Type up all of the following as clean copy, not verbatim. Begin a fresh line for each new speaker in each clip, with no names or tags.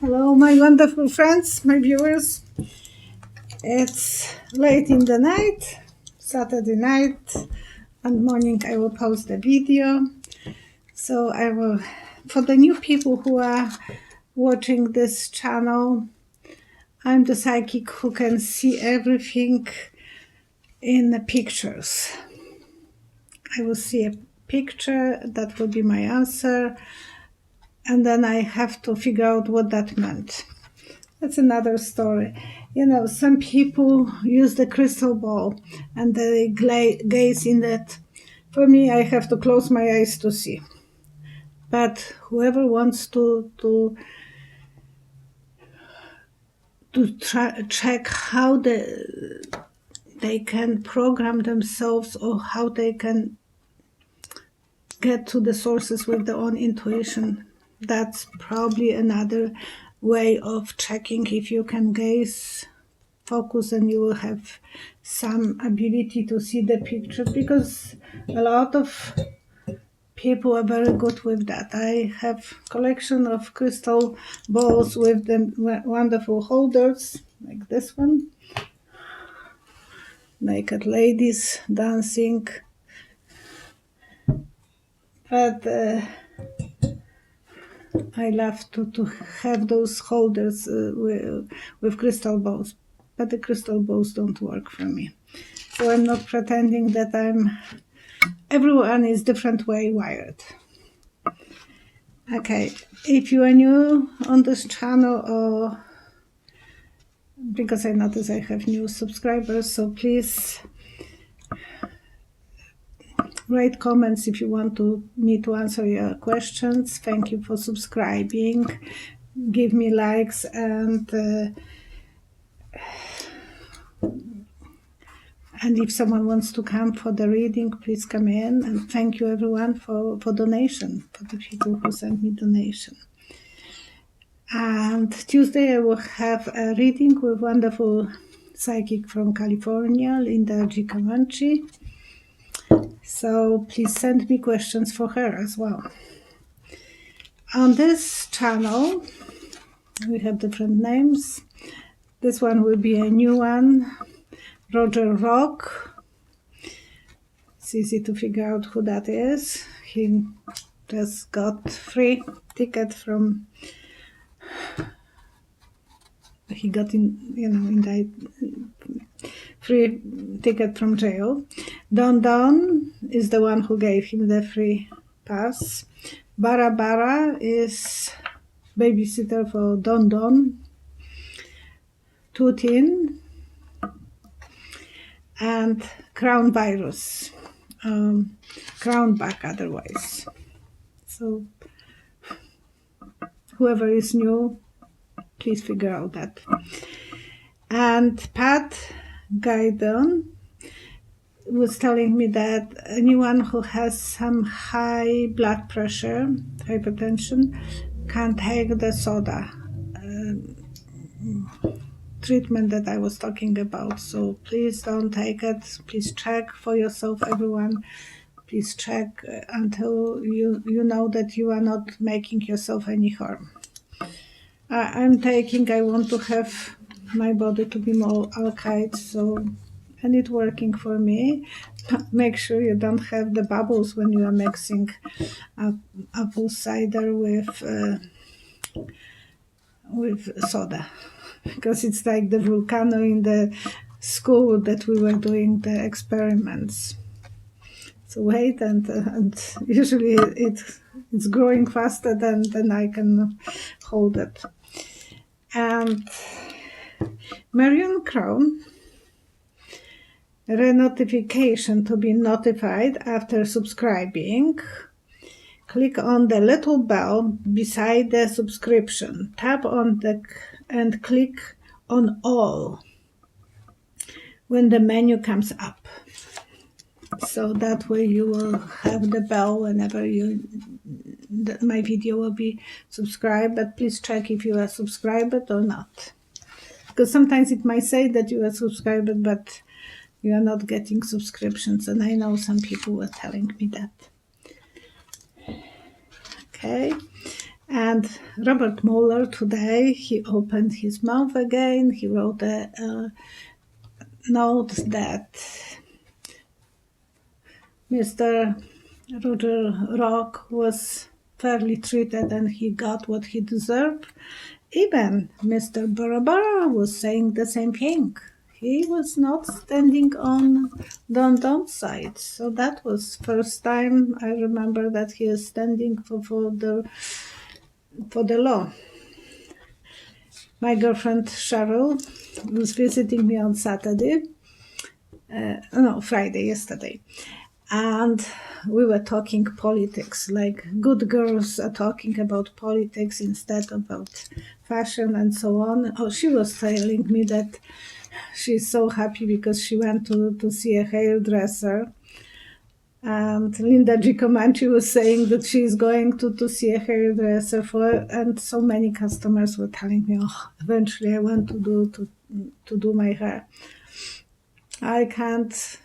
Hello, my wonderful friends, my viewers. It's late in the night, Saturday night, and morning I will post the video. So I will, for the new people who are watching this channel, I'm the psychic who can see everything in the pictures. I will see a picture, that will be my answer, and then I have to figure out what that meant. That's another story. You know, some people use the crystal ball and they gaze in that. For me, I have to close my eyes to see. But whoever wants to check how they can program themselves or how they can get to the sources with their own intuition, that's probably another way of checking if you can gaze, focus, and you will have some ability to see the picture, because a lot of people are very good with that. I have collection of crystal balls with the wonderful holders like this one, naked ladies dancing, but I love to have those holders with crystal balls, but the crystal balls don't work for me. So I'm not pretending that everyone is different way wired. Okay, if you are new on this channel, or because I notice I have new subscribers, so please write comments if you want me to answer your questions. Thank you for subscribing. Give me likes, and if someone wants to come for the reading, please come in. And thank you everyone for donation, for the people who sent me donation. And Tuesday I will have a reading with wonderful psychic from California, Linda G. Comanche. So please send me questions for her as well. On this channel, we have different names. This one will be a new one, Roger Rock. It's easy to figure out who that is. He just got free ticket from, he got free ticket from jail. Don Don is the one who gave him the free pass. Bara Bara is babysitter for Don Don. Tutin and Crown Virus, Crown Back otherwise. So whoever is new, please figure out that. And Pat Gaidon was telling me that anyone who has some high blood pressure, hypertension, can take the soda treatment that I was talking about. So please don't take it. Please check for yourself, everyone. Please check until you know that you are not making yourself any harm. I want to have my body to be more alkaid, so, and it's working for me. Make sure you don't have the bubbles when you are mixing apple cider with soda, because it's like the volcano in the school that we were doing the experiments. So wait, and usually it's growing faster than I can hold it. And Marion Crown, re-notification to be notified after subscribing. Click on the little bell beside the subscription. Tap on and click on all when the menu comes up. So that way you will have the bell whenever my video will be subscribed. But please check if you are subscribed or not, because sometimes it might say that you are subscribed, but you are not getting subscriptions, and I know some people were telling me that. Okay, And Robert Mueller today, he opened his mouth again. He wrote a note that Mr. Roger Rock was fairly treated and he got what he deserved. Even Mr. Barabara was saying the same thing. He was not standing on Don Don's side. So that was first time I remember that he is standing for the law. My girlfriend Cheryl was visiting me on Friday, yesterday. And we were talking politics, like good girls are talking about politics instead about fashion and so on. Oh, she was telling me that she's so happy because she went to see a hairdresser. And Linda Giacomanci was saying that she's going to see a hairdresser and so many customers were telling me, oh, eventually I want to do my hair. I can't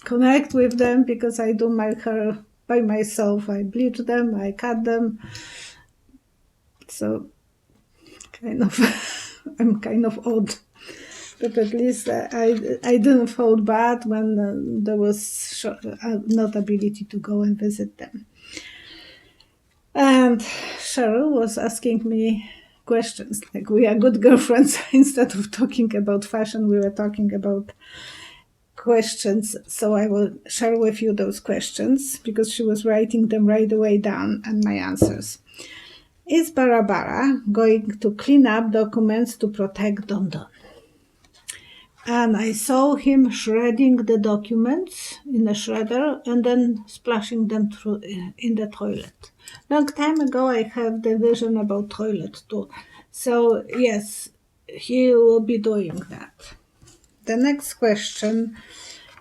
connect with them because I do my hair by myself. I bleach them, I cut them. So I'm kind of odd. But at least I didn't feel bad when there was not ability to go and visit them. And Cheryl was asking me questions, like we are good girlfriends. Instead of talking about fashion, we were talking about questions. So I will share with you those questions because she was writing them right away down and my answers. Is Barabara going to clean up documents to protect Don Don? And I saw him shredding the documents in a shredder and then splashing them through in the toilet. Long time ago, I have the vision about toilet too. So yes, he will be doing that. The next question,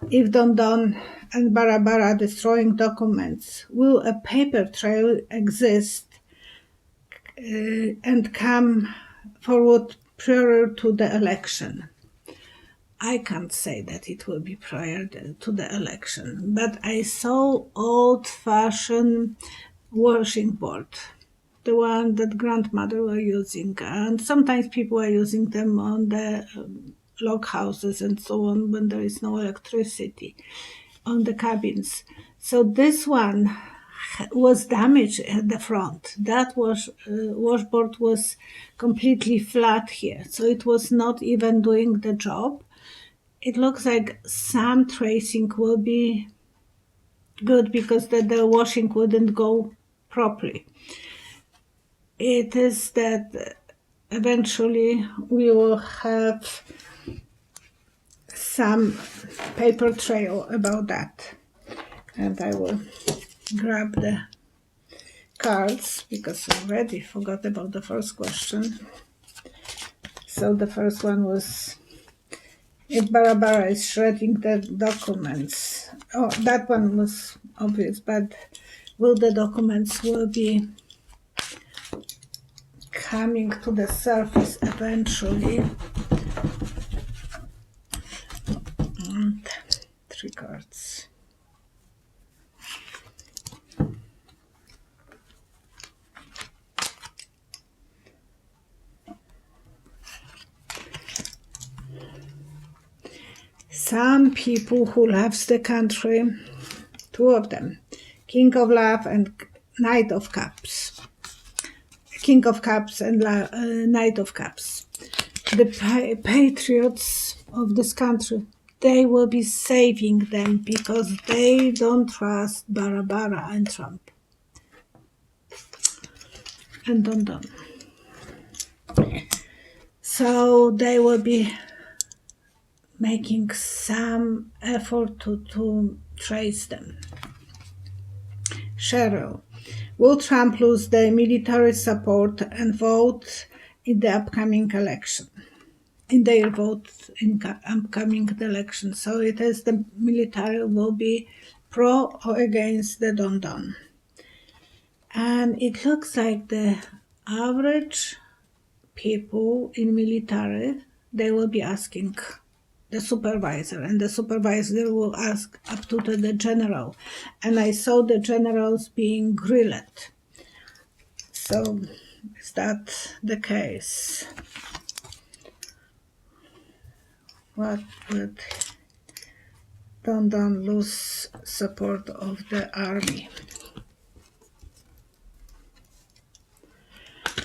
if Don Don and Barabara destroying documents, will a paper trail exist and come forward prior to the election? I can't say that it will be prior to the election, but I saw old-fashioned washing board, the one that grandmother were using, and sometimes people are using them on the log houses and so on when there is no electricity on the cabins. So this one was damaged at the front. That washboard was completely flat here, so it was not even doing the job. It looks like some tracing will be good because the washing wouldn't go properly. It is that eventually we will have some paper trail about that. And I will grab the cards because I already forgot about the first question. So the first one was, if Barabara is shredding the documents. Oh, that one was obvious, but will the documents will be coming to the surface eventually? And 3 cards. Some people who loves the country, 2 of them, King of Love and Knight of Cups. King of Cups and Knight of Cups. The patriots of this country, they will be saving them because they don't trust Barabara and Trump. And Don Don. So they will be making some effort to trace them. Cheryl, will Trump lose the military support and vote in the upcoming election? In their vote in upcoming election. So it is the military will be pro or against the Don Don. And it looks like the average people in military, they will be asking the supervisor, and the supervisor will ask up to the general. And I saw the generals being grilled. So is that the case? What would Don lose support of the army?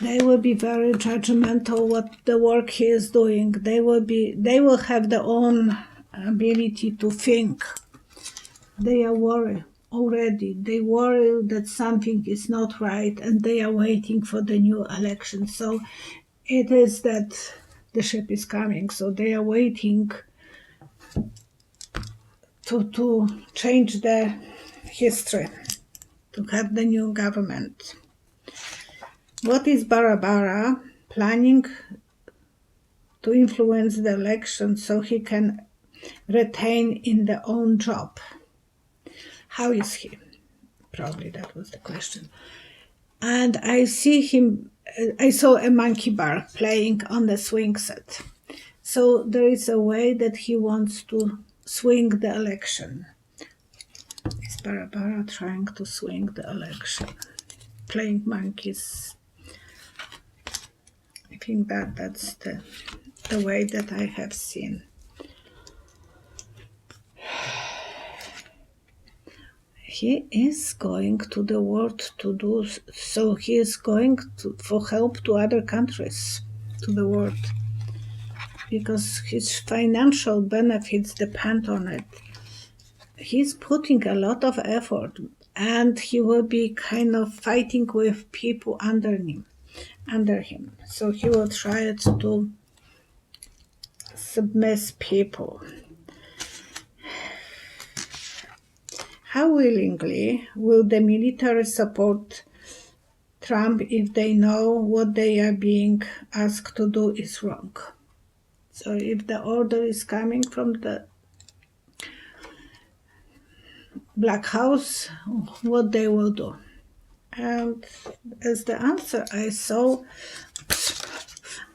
They will be very judgmental what the work he is doing. They will have their own ability to think. They are worried already. They worry that something is not right, and they are waiting for the new election. So it is that the ship is coming. So they are waiting to change the history, to have the new government. What is Barbara planning to influence the election so he can retain in the own job? How is he? Probably that was the question. And I saw a monkey bar playing on the swing set. So there is a way that he wants to swing the election. Is Barbara trying to swing the election? Playing monkeys. I think that's the way that I have seen. He is going to the world to do so. He is going for help to other countries, to the world, because his financial benefits depend on it. He's putting a lot of effort, and he will be kind of fighting with people under him. So he will try to submit people. How willingly will the military support Trump if they know what they are being asked to do is wrong? So if the order is coming from the Black House, what they will do? And as the answer, I saw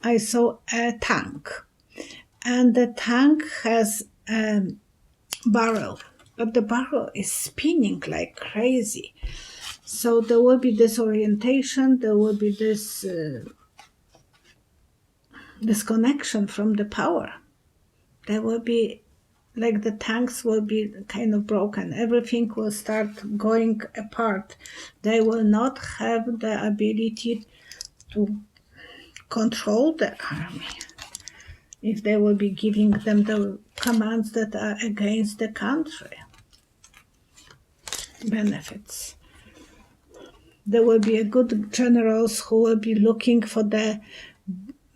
a tank, and the tank has a barrel, but the barrel is spinning like crazy. So there will be disorientation, there will be this disconnection from the power. There will be, like, the tanks will be kind of broken. Everything will start going apart. They will not have the ability to control the army if they will be giving them the commands that are against the country. Benefits. There will be a good generals who will be looking for the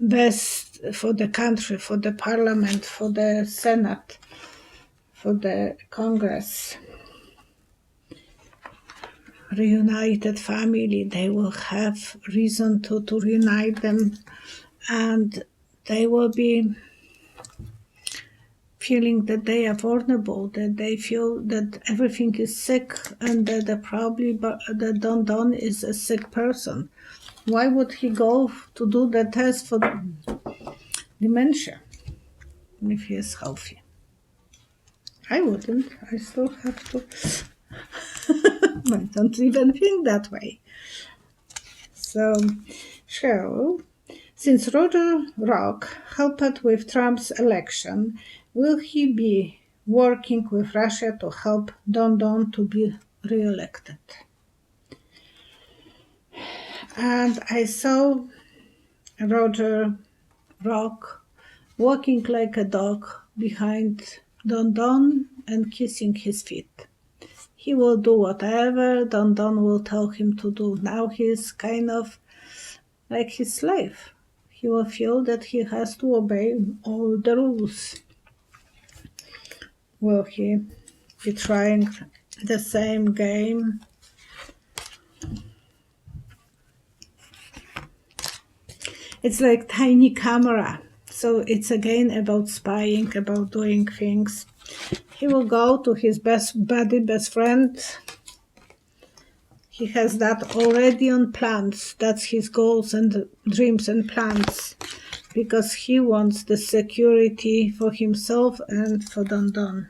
best for the country, for the parliament, for the Senate, for the Congress. Reunited family, they will have reason to reunite them, and they will be feeling that they are vulnerable, that they feel that everything is sick, and that probably that Don is a sick person. Why would he go to do the test for dementia if he is healthy? I wouldn't. I still have to. I don't even think that way. So, Cheryl, since Roger Rock helped with Trump's election, will he be working with Russia to help Don to be re-elected? And I saw Roger Rock walking like a dog behind Don and kissing his feet. He will do whatever Don will tell him to do. Now he is kind of like his slave. He will feel that he has to obey all the rules. Will he be trying the same game? It's like tiny camera. So it's again about spying, about doing things. He will go to his best friend. He has that already on plans. That's his goals and dreams and plans. Because he wants the security for himself and for Don.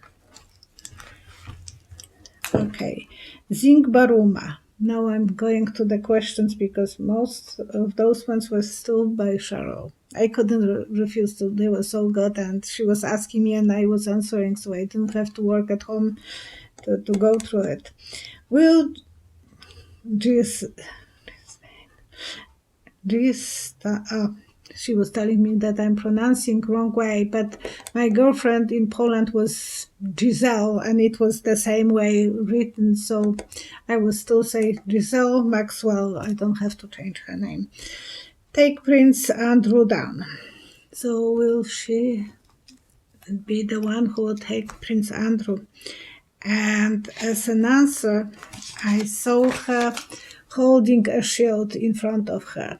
Okay. Zing Baruma. Now I'm going to the questions because most of those ones were still by Cheryl. I couldn't refuse to. They were so good, and she was asking me and I was answering, so I didn't have to work at home to go through it. Will she was telling me that I'm pronouncing wrong way, but my girlfriend in Poland was Giselle, and it was the same way written, so I will still say Giselle Maxwell. I don't have to change her name. Take Prince Andrew down. So will she be the one who will take Prince Andrew? And as an answer, I saw her holding a shield in front of her.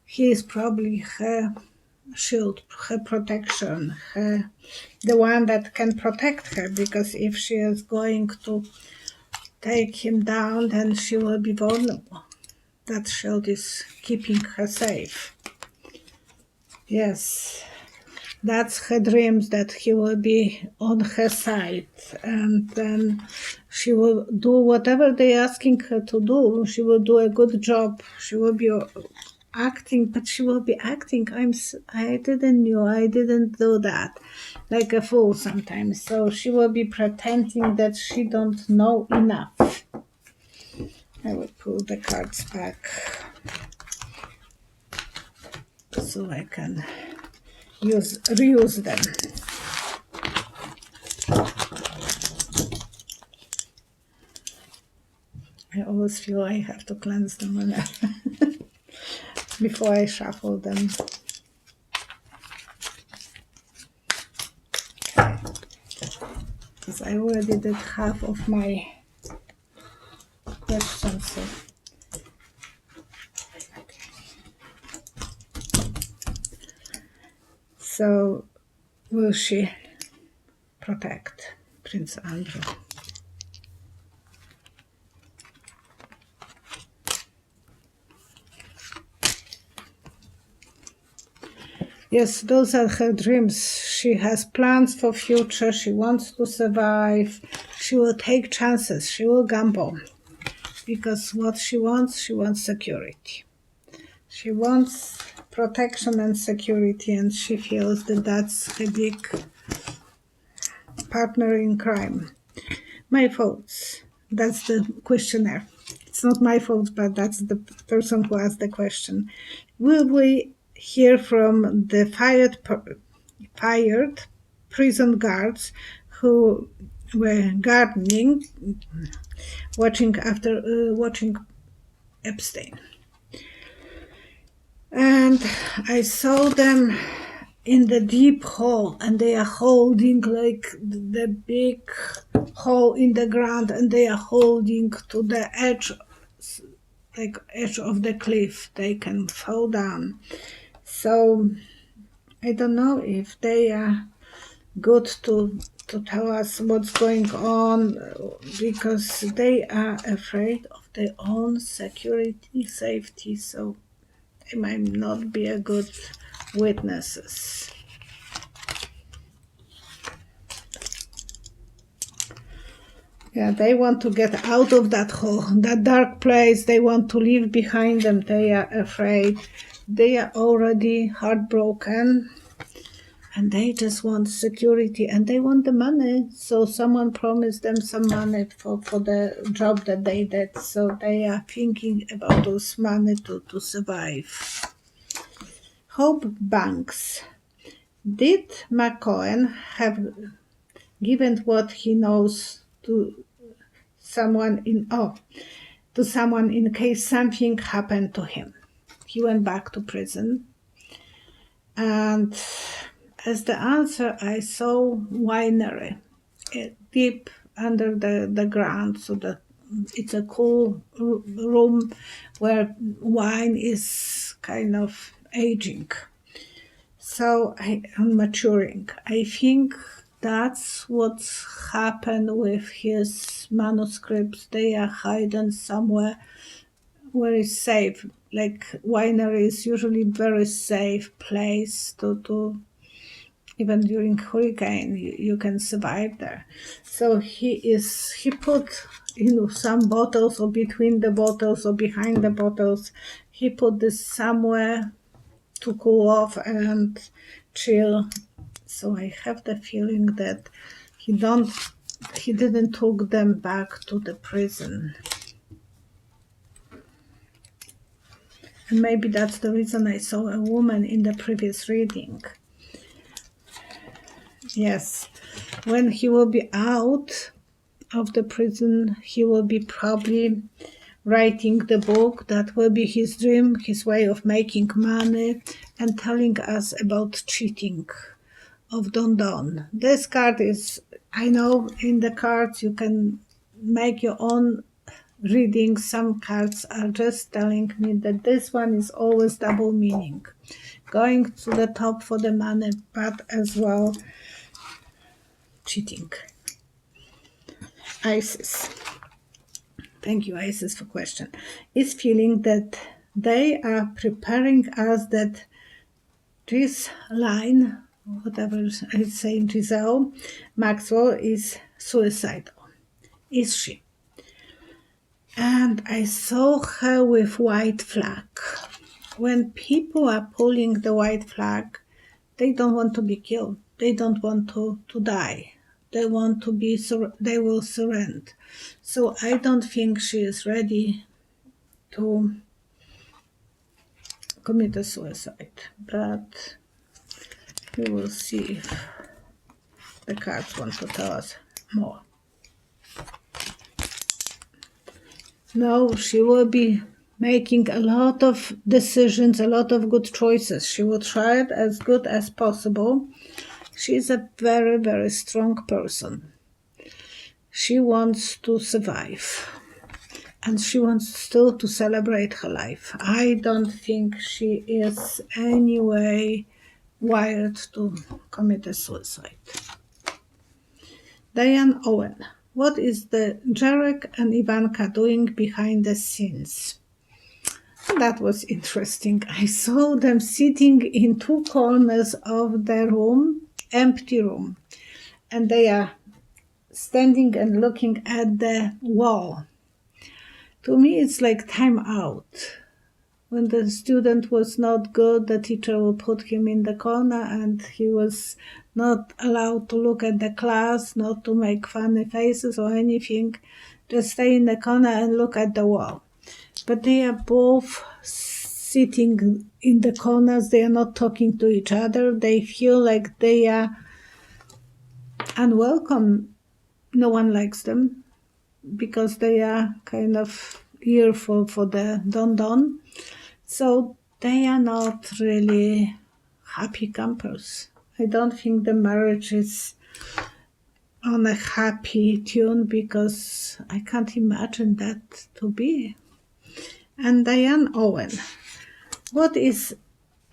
He is probably her shield, her protection, the one that can protect her, because if she is going to take him down, then she will be vulnerable. That shield is keeping her safe. Yes, that's her dreams, that he will be on her side, and then she will do whatever they're asking her to do. She will do a good job. She will be acting, but she will be acting. I didn't do that, like a fool sometimes. So she will be pretending that she don't know enough. I will pull the cards back so I can reuse them. I always feel I have to cleanse them before I shuffle them. Because I already did half of my questions. So will she protect Prince Andrew? Yes, those are her dreams. She has plans for future. She wants to survive. She will take chances. She will gamble. Because what she wants security. She wants protection and security, and she feels that that's a big partner in crime. My thoughts. That's the questionnaire. It's not my fault, but that's the person who asked the question. Will we hear from the fired prison guards who were gardening, watching Epstein? And I saw them in the deep hole, and they are holding like the big hole in the ground, and they are holding to the edge of the cliff. They can fall down. So I don't know if they are good to tell us what's going on, because they are afraid of their own safety, so they might not be a good witnesses. Yeah, they want to get out of that hole, that dark place. They want to leave behind them. They are afraid. They are already heartbroken, and they just want security, and they want the money. So someone promised them some money for the job that they did. So they are thinking about those money to survive. Hope Banks. Did McCohen have given what he knows to someone in case something happened to him? He went back to prison, and as the answer, I saw winery deep under the ground, so that it's a cool room where wine is kind of aging. So I'm maturing. I think that's what's happened with his manuscripts. They are hidden somewhere where it's safe. Like winery is usually very safe place to Even during hurricane, you can survive there. So he put in some bottles, or between the bottles, or behind the bottles, he put this somewhere to cool off and chill. So I have the feeling that he didn't took them back to the prison. And maybe that's the reason I saw a woman in the previous reading. Yes, when he will be out of the prison, he will be probably writing the book. That will be his dream, his way of making money, and telling us about cheating of Don Don. This card is, I know in the cards you can make your own reading. Some cards are just telling me that this one is always double meaning. Going to the top for the money, but as well cheating. Isis. Thank you, Isis, for question. Is feeling that they are preparing us that this line, whatever it's saying, Giselle, Maxwell is suicidal. Is she? And I saw her with white flag. When people are pulling the white flag, they don't want to be killed. They don't want to die. They want to be, they will surrender. So I don't think she is ready to commit a suicide. But we will see if the cards want to tell us more. No, she will be making a lot of decisions, a lot of good choices. She will try it as good as possible. She is a very, very strong person. She wants to survive. And she wants still to celebrate her life. I don't think she is anyway wired to commit a suicide. Diane Owen. What is the Jarek and Ivanka doing behind the scenes? That was interesting. I saw them sitting in two corners of the room, empty room, and they are standing and looking at the wall. To me, it's like time out. When the student was not good, the teacher will put him in the corner and he was not allowed to look at the class, not to make funny faces or anything. Just stay in the corner and look at the wall. But they are both sitting in the corners. They are not talking to each other. They feel like they are unwelcome. No one likes them because they are kind of here for the Don. So they are not really happy campers. I don't think the marriage is on a happy tune because I can't imagine that to be. And Diane Owen. What is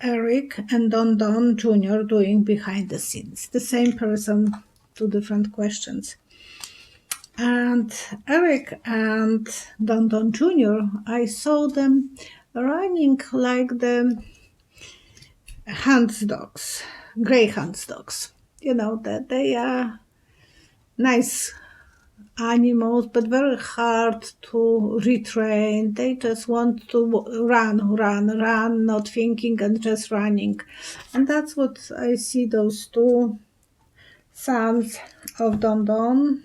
Eric and Don Jr. doing behind the scenes? The same person, two different questions. And Eric and Don Jr., I saw them running like the dogs, greyhound dogs. You know, that they are nice animals, but very hard to retrain. They just want to run, not thinking and just running. And that's what I see those two sons of Don.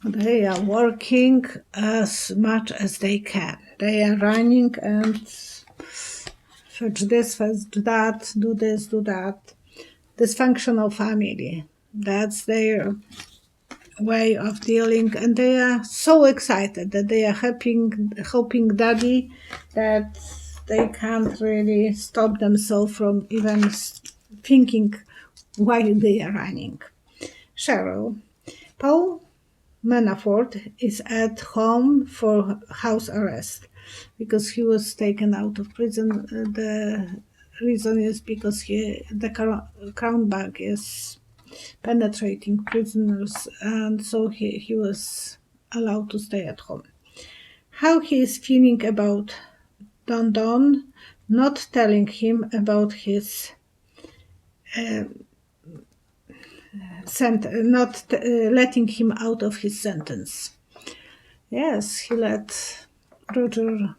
They are working as much as they can. They are running and fetch this, fetch that, do this, do that. Dysfunctional family. That's their way of dealing. And they are so excited that they are helping daddy that they can't really stop themselves from even thinking why they are running. Cheryl. Paul Manafort is at home for house arrest because he was taken out of prison. The reason is because the Crown Bank is penetrating prisoners, and so he was allowed to stay at home. how he is feeling about Don, not telling him about his not letting him out of his sentence. Yes, he let Roger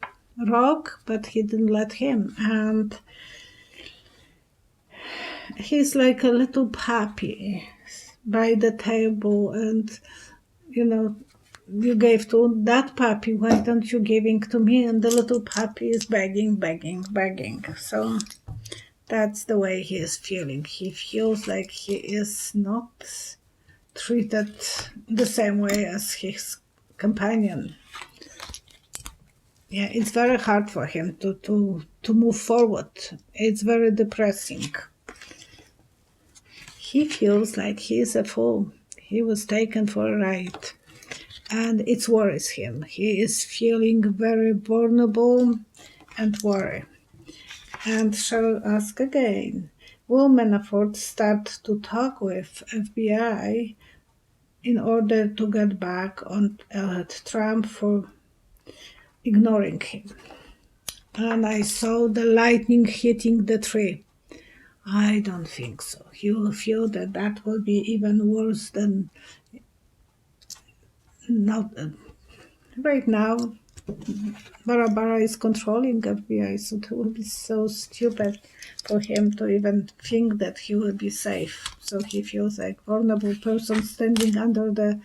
rock, but he didn't let him. And he's like a little puppy by the table, and you gave to that puppy, why don't you giving to me? And the little puppy is begging. So that's the way he is feeling. He feels like he is not treated the same way as his companion. Yeah, it's very hard for him to move forward. It's very depressing. He feels like he is a fool. He was taken for a ride, and it worries him. He is feeling very vulnerable and worried. And shall ask again, will Manafort start to talk with FBI in order to get back on Trump for ignoring him? And I saw the lightning hitting the tree. I don't think so. He will feel that that will be even worse than not. Right now, Barbara is controlling FBI, so it will be so stupid for him to even think that he will be safe. So he feels like a vulnerable person standing under the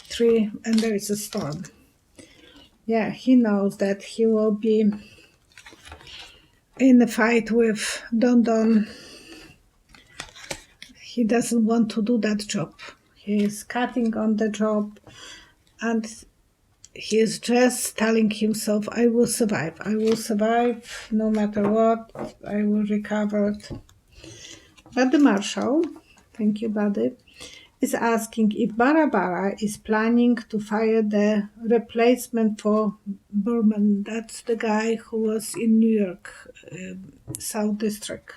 tree and there is a storm. Yeah, he knows that he will be in a fight with Don. He doesn't want to do that job. He is cutting on the job, and he is just telling himself, I will survive no matter what, I will recover. But the marshal, thank you, buddy, is asking if Barbara is planning to fire the replacement for Berman. That's the guy who was in New York, South District.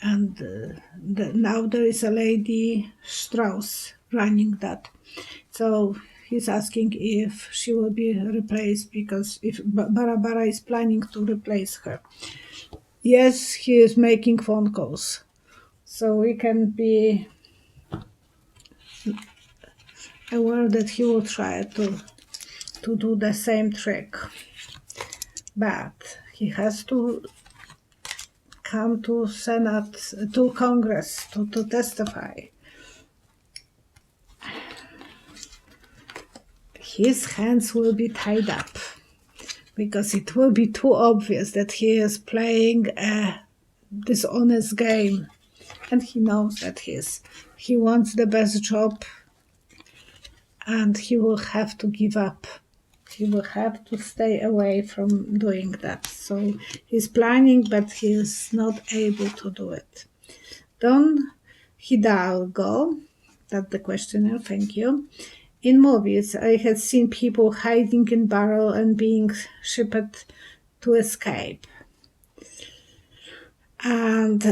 And now there is a lady, Strauss, running that. So he's asking if she will be replaced, because if Barbara is planning to replace her. Yes, he is making phone calls. So we can be aware that he will try to do the same trick. But he has to come to Senate, to Congress to testify. His hands will be tied up because it will be too obvious that he is playing a dishonest game, and he knows that he wants the best job, and he will have to give up. He will have to stay away from doing that. So he's planning, but he is not able to do it. Don Hidalgo, that's the questioner, thank you. In movies, I had seen people hiding in barrel and being shipped to escape. And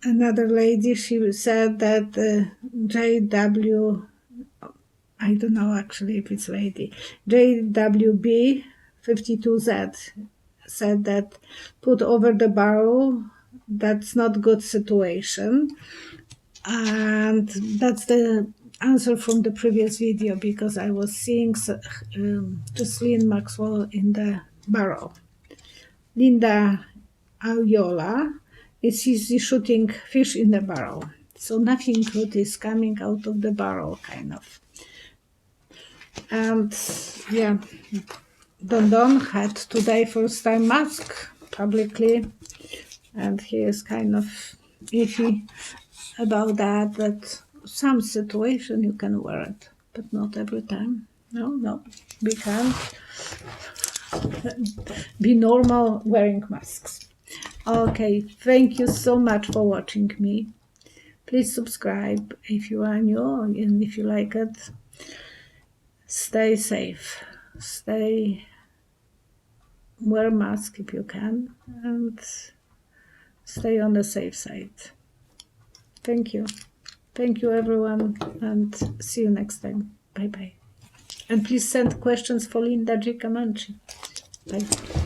another lady, she said that JW, I don't know actually if it's lady, JWB 52Z said that put over the barrel, that's not good situation. And that's the answer from the previous video, because I was seeing Jocelyn Maxwell in the barrel. Linda Ayola is easy shooting fish in the barrel. So nothing good is coming out of the barrel, kind of. And yeah, Don had today first time mask publicly, and he is kind of iffy about that some situation you can wear it, but not every time. No, we can't be normal wearing masks. Okay, thank you so much for watching me. Please subscribe if you are new, and if you like it, stay safe, wear mask if you can, and stay on the safe side. Thank you everyone, and see you next time. Bye bye. And please send questions for Linda G. Comanche. Bye.